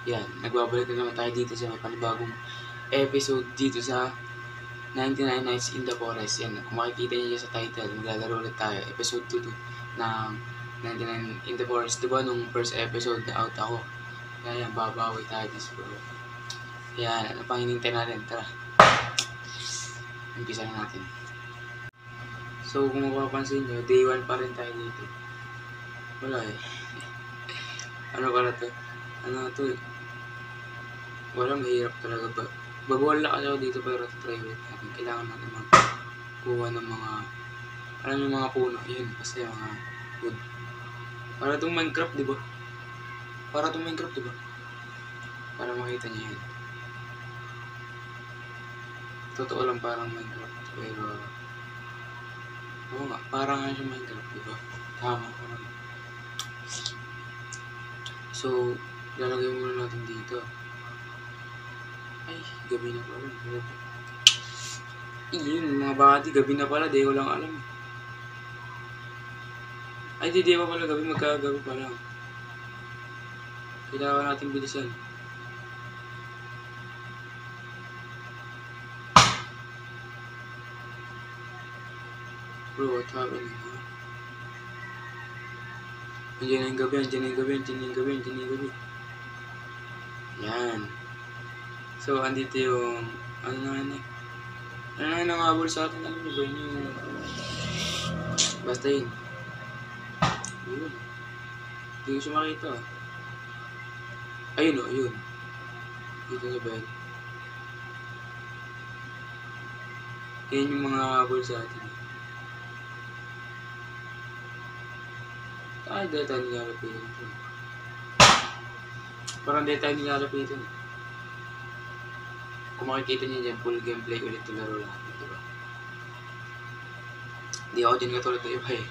Yan, nagbabalik na naman tayo dito sa may panibagong episode dito sa 99 Nights in the Forest. Yan, kung makikita niyo sa title, maglalaro ulit tayo. Episode 2 ng 99 in the Forest. Diba nung first episode na out ako? Kaya yan, babawi tayo dito bro. Yan, ano pang hinintay natin? Tara. Umpisa na natin. So, kung mapapansin nyo, day 1 pa rin tayo dito. Wala eh. Ano pala to? Ano to eh? Wala, mahirap talaga ba? Babawala kasi ako dito pero try ulit natin. Kailangan natin magkuha ng mga, alam yung mga puno. Yun, kasi mga wood. Para itong Minecraft, diba? Para itong Minecraft, diba? Para makita niyo yan. Totoo lang parang Minecraft. Pero, oo nga, parang nga siya Minecraft, diba? Tama, parang. So, lalagay muna natin dito. Ay, gabi na pala. Yun, mga bati, gabi na pala. Di ko lang alam. Ay, di pa pala gabi. Magkagabi pa lang. Kailangan natin bilisan. Bro, what happened? Andiyan na yung gabi, andiyan na yung gabi, andiyan na yung gabi, andiyan na yung gabi. Yan. So, andito yung, ano na yun eh. Ano na yun nangahabol sa atin, alam mo ba yun yung, basta yun. Yun. Hindi ko siya makita. Ayun o, yun. Dito na ba yun? Yan yung mga habol sa atin. Ay, dahil tayo nilalapitan ito. Parang dahil tayo nilalapitan eh. Kung makikita niyo dyan, full gameplay ulit yung laro lahat. Diba? Hindi ako din katulad na iba eh.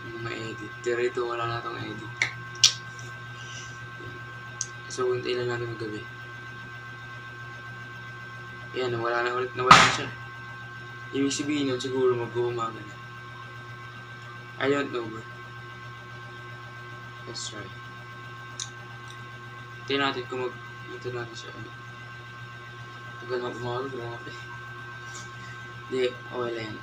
Yung mga edit. Pero ito, wala na itong edit. So, hintay lang natin magabi. Ayan, wala na ulit. Nawala na siya. Ibig sabihin nun, siguro mag-uumaga na. I don't know bro. Let's try. Hintay natin kung ito natin siya. Huwag na umaga, grabe. Hindi, okay lang.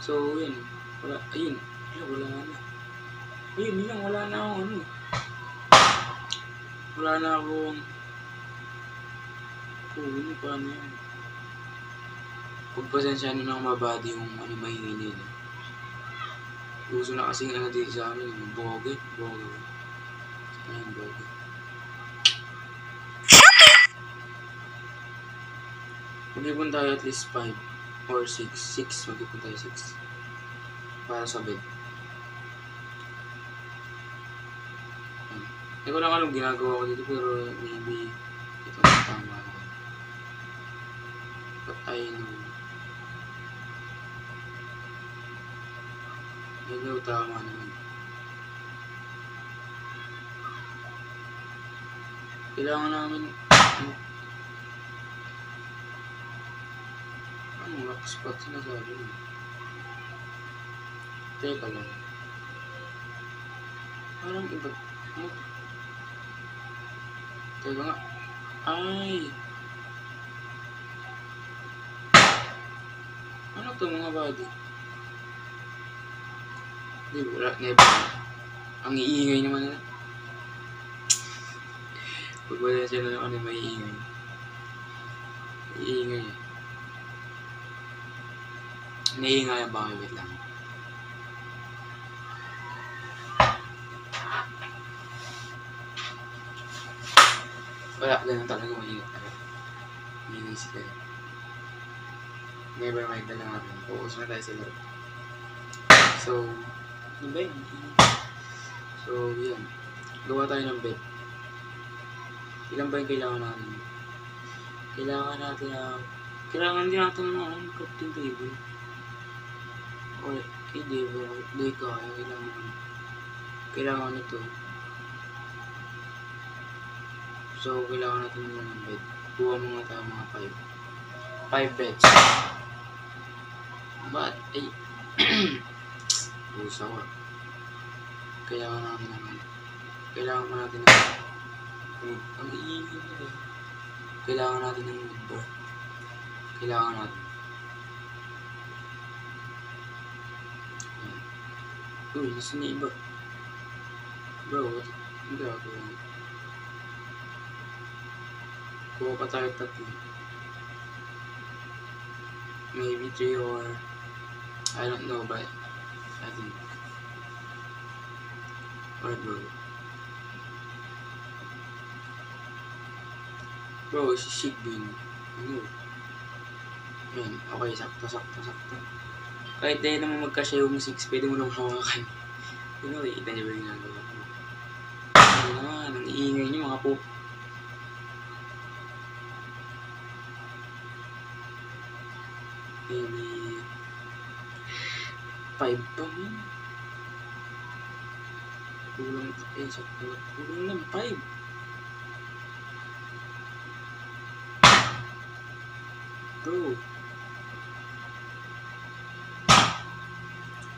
So, yun. Wala, ayun. Wala na. Ayun lang, wala na akong ano. Wala na akong... ano paano yan? Pagpasensya na ng mabadi yung ano mahingin yun. Uso na kasing ano dito sa amin, yung boge. Ayun, boge. Mag-ipon tayo at least 5 or 6. 6, mag-ipon tayo 6. Para sa bed. Hindi ko lang alam ginagawa ko dito pero maybe ito na tama na. But I know. Hello, tama naman. Kailangan namin anong lock spot sinasabi mo? Teka lang. Parang iba. Teka nga. Ay! Ano to mga body? Hindi, wala. Never. Ang iingay naman nila. Pag wala siya na ano may iingay. Iingay eh. Naiingay ang bakit lang. Wala, ganun talaga maingat talaga. Maingat sila. Never mind na lang natin. Focus na tayo sa laro. So, ano ba yun? So, yan. Gawa tayo ng bed. Ilan ba yung kailangan natin? Kailangan natin kailangan din natin ng crafting table. Or, hindi kaya. Kailangan ito. So, kailangan natin muna ng bed. Buha muna tayo mga 5 beds. But, ay, Pusa ko. Kailangan natin naman. Kailangan pa natin ng wood. Ang iingin nila. Kailangan natin ng wood, bro. Kailangan natin. Uy, nasa na iba. Bro, ang gagawin. Kuha pa tayo tatlo. Maybe 3 or I don't know, but I think. Alright, bro. Bro, si Shigbin. Ano? Yan, okay, sakto. Kahit dahil naman magkasya yung 6, pwede mo naman hawakan. Yun, nakikita niyo ba yung ginagawa ko? Ano naman, ang iingay niyo mga po. Maybe 5 pa mo. Kulang, sakto. Kulang lang, 5. Bro.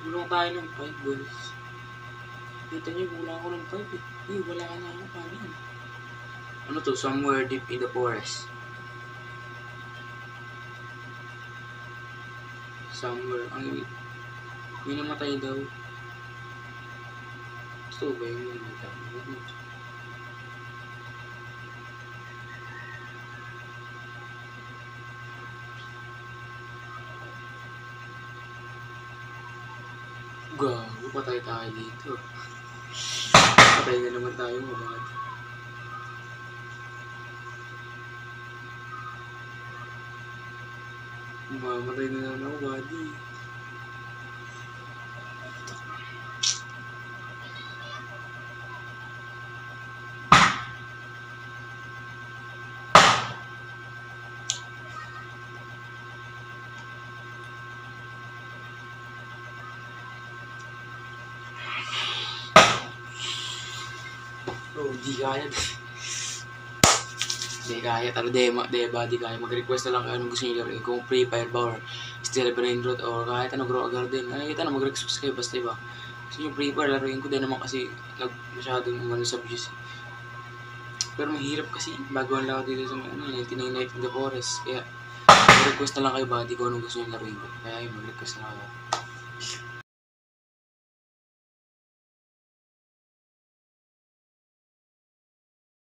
Kulang tayo ng 5, boys. Kita niyo, kulang ako ng 5 eh. Wala ka na ako, paano yun? Ano to? Somewhere deep in the forest. Somewhere. May namatay daw. Gusto ba yung namatay? Gago, patay tayo dito. Patay na naman tayo, mabad. Mamatay na naman ako, buddy. Bro, di kaya. Di kaya. Talo, di kaya. Mag-request na lang kayo anong gusto nyo laruin. Kung Free Fire ba or Still Brain Rot or kahit ano, Grow a Garden. Nakikita na, mag-request kayo. Basta iba. Kasi yung Free Fire, laruin ko din naman kasi masyadong umano sa views. Pero mahirap kasi. Baguhan lang ako dito sa 99 Night in the Forest. Kaya, mag-request na lang kayo, buddy, kung anong gusto nyo laruin ko. Kaya yun, mag-request na lang kayo.